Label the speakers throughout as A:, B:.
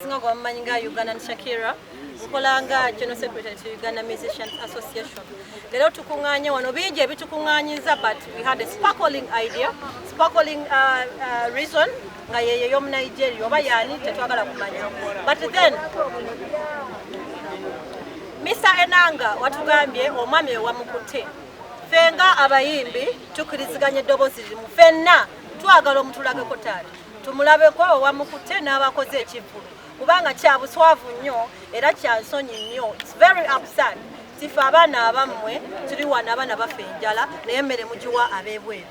A: Singa Manyinga Ugandan Shakira, Mukolanga General Secretary to Uganda Musicians Association. Lero tukunganya wano bije bitukunganyiza, but we had a sparkling idea, sparkling reason nga yeye yom Nigeria oba yani tetwagala kumanya. But then Mr. Enanga watugambye omwami wa mukute. Fenga abayimbi tukiriziganye dobozi limu. Fenna twagala omutulage kotali. Tumulabe kwa wa mukute n'abakoze ekivulu. Kubanga kya buswavu nnyo era kya nsonyi nnyo. It's very upset. Sifa abaana abamwe tuli wana abaana bafe enjala naye emmere mugiwa ab'ebweru.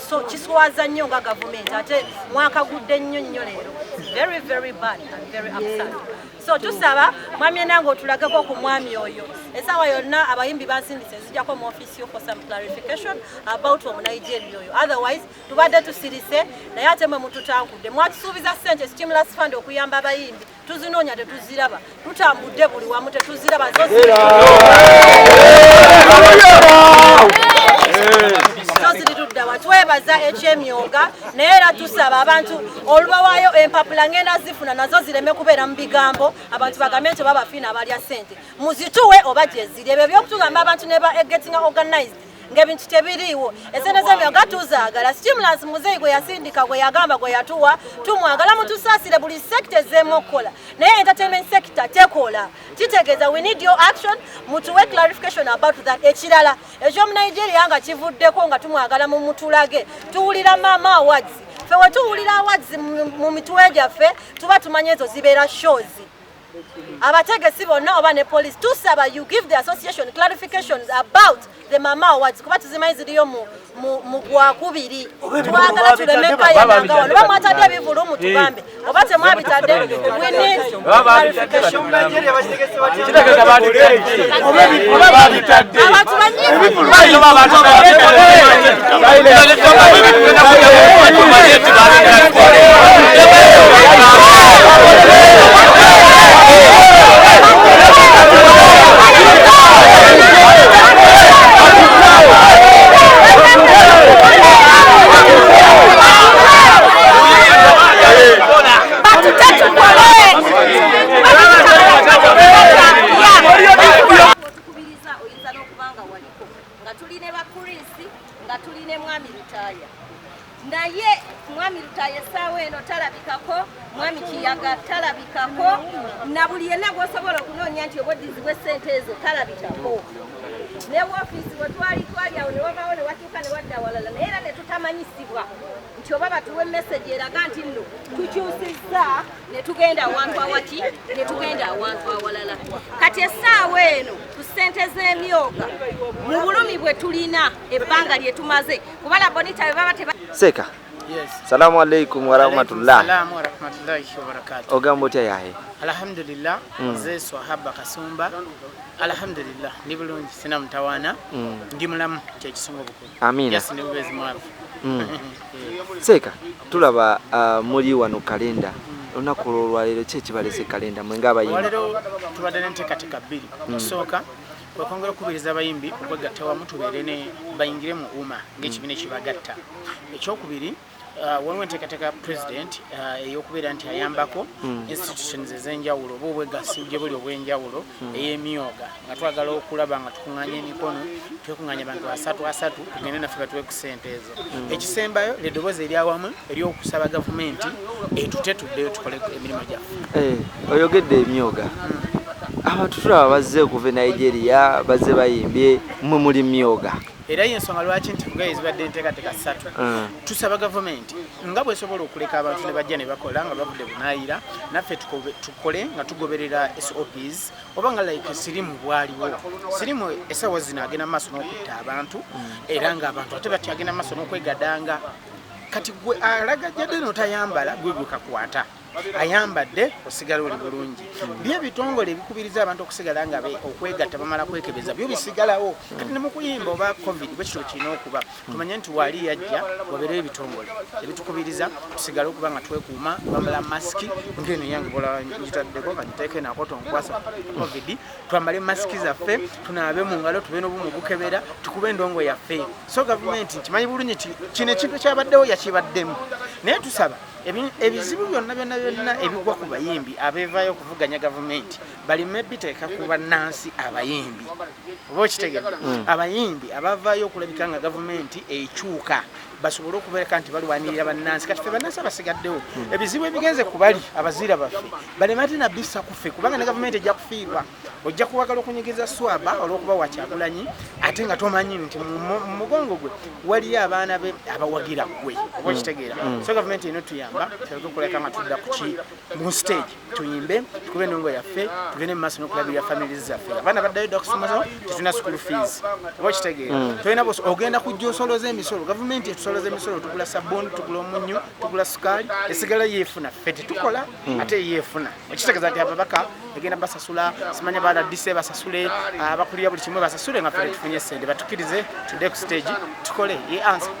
A: So kiswaza nnyo nga government ate mwaka gudde nnyo nnyo leero. Very very bad and very upset. So tusaba mwami Enanga otulageko ku mwami oyo. Esawa yonna abayimbi basindise zijjako mu office yo for some clarification about Nigeria oyo. Otherwise tubadde tusirise naye ate mwe mututankudde. Mwatusuubiza ssente stimulus fund okuyamba abayimbi. Tuzinoonya tetuziraba. Tutambudde buli wamu tetuziraba zose. Twebaza ekyemyoga naye era tusaba abantu olubawaayo empapula ngenda zifuna nazo zireme kubeera mu bigambo abantu bagambe nti babafina abalya ssente muzituwe oba gyeziri ebyo byokutugamba abantu ne ba getting organized ng'ebintu tebiriiwo esente z'emyoga tuzaagala stimulus muzeeyi gwe yasindika gwe yagamba gwe yatuwa tumwagala mutusaasire buli sector ez'emu okukola naye entertainment sector tekola kitegeeza we need your action mutuwe clarification about that ekirala ekyo mu Nigeria nga kivuddeko nga tumwagala mu mutulage tuwulira Mama Awards ffe we tuwulira awards mu mituwe gyaffe tuba tumanye ezo zibeera shows abategesi bonna oba ne police tusaba you give the association clarifications about the Mama Awards kuba tuzimanyi ziriyo mu gwakubiri twagala tulemeka Enanga wano oba mwatadde ebivulu mutugambe oba temwabitadde we need clarification naye mwami Lutaaya sawa eno talabikako mwami Kiyaga talabikako na buli yenna gwosobola okunoonya nti obweddizi ssente ezo talabikako ne woofiisi we twali awo ne wabaawo ne watuuka ne wadda awalala naye era ne tutamanyisibwa nti oba batuwa emesegi eraga nti nno tukyusizza ne tugenda awantu awaki ne tugenda awantu awalala kati essaawa eno ku ssente z'emyoga mu bulumi bwe tulina ebbanga lye tumaze kubala bonita bwe baba
B: Seka.
C: Yes.
B: Salamu alaikum wa rahmatullah.
C: Salamu wa rahmatullahi wa barakatuh.
B: Ogambo tya yahe.
C: Alhamdulillah. Ze Swahaba Kasumba. Alhamdulillah. Ndi bulungi sina mutawana. Ndi mulamu kye kisinga obukulu.
B: Amina.
C: Yes, ndi bubezi mwavu.
B: Seka tulaba muri wano kalenda. Olunaku olwaleero ki ekibalese kalenda mwenga abayimbi.
C: Olwaleero tubadde n'enteekateeka bbiri. Kusooka kwekongera okubiriza abayimbi okwegatta wamu tubeere ne bayingire mu umma ng'ekibiina ekibagatta. Ekyokubiri waliwo enteekateeka president ey'okubeera nti ayambako institutions ez'enjawulo oba obwegassi gye buli obw'enjawulo ey'emyoga nga twagala okulaba nga tukuŋŋaanya emikono twekuŋŋaanya abantu asatu tugende naffe batuwe ku ssente ezo. Ekisembayo ly'eddoboozi eryawamu ery'okusaba gavumenti etute tuddeyo tukole emirimu gyaffe.
B: Oyogedde emyoga. Abantu tulaba bazze okuva Nigeria bazze bayimbye mwe muli myoga.
C: Era y'ensonga lwaki nti kugaye zibadde enteekateeka ssatu. Tusaba gavumenti nga bw'esobola okuleka abantu ne bajja ne bakola nga bavudde bunaayira naffe tukole nga tugoberera SOPs oba nga like sirimu bwaliwo. Sirimu essaawa zino agenda mu maaso n'okutta abantu era ng'abantu ate batyagenda mu maaso n'okwegadanga kati gwe alagajjadde n'otayambala gwe kakwata. Ayambadde osigala oli bulungi. Bye bitongole ebikubiriza abantu okusigala nga okwegatta bamala kwekebeza byo bisigalawo. Kati ne mu kuyimba oba covid bwe kino kirina okuba tumanye nti wali yajja wabeerewo ebitongole ebitukubiriza tusigale okuba nga twekuuma twambala masiki ngeno yange bola ngitaddeko nga ngiteeke nakoto nkwasa covid twambale masiki zaffe tunaabe mu ngalo tube n'obumu bukebera tukube endongo yaffe. So gavumenti nkimanyi bulungi kino ekintu kyabaddewo yakibaddemu naye tusaba ebizibu byonna ebigwa ku bayimbi abeevaayo okuvuganya gavumenti balime biteeka ku bannansi abayimbi oba okitegeera abayimbi abavaayo okulabika nga gavumenti ekyuka basobole okubeereka nti balwanirira bannansi kati ffe bannansi abasigaddewo ebizibu ebigenze ku bali abaziira baffe baleme ate nabisa ku ffe kubanga ne gavumenti ejja kufiirwa ojja kuwagala okunyigiza swaba olw'okuba wakyagulanyi ate nga tomanyi nti mu mugongo gwe waliyo abaana be abawagira gwe oba okitegeera so gavumenti erina tuyamba tuleke okuleka nga tudda mu stage tuyimbe tukube endongo yaffe tugende mu maaso n'okulabirira families zaffe abaana baddayo dda kusomaso tetulina school fees oba okitegeera tolina bose ogenda kujja osoloza emisolo gavumenti etusoloza emisolo tugula sabbuuni tugula omunnyo tugula sukaali esigala yeefuna ffe tetukola ate yeefuna okitegeeza nti ababaka egenda basasula simanya baladise basasule abakulira buli kimwe basasule nga ffe tetufunye ssente batukkirize tudde ku stage tukole ye answer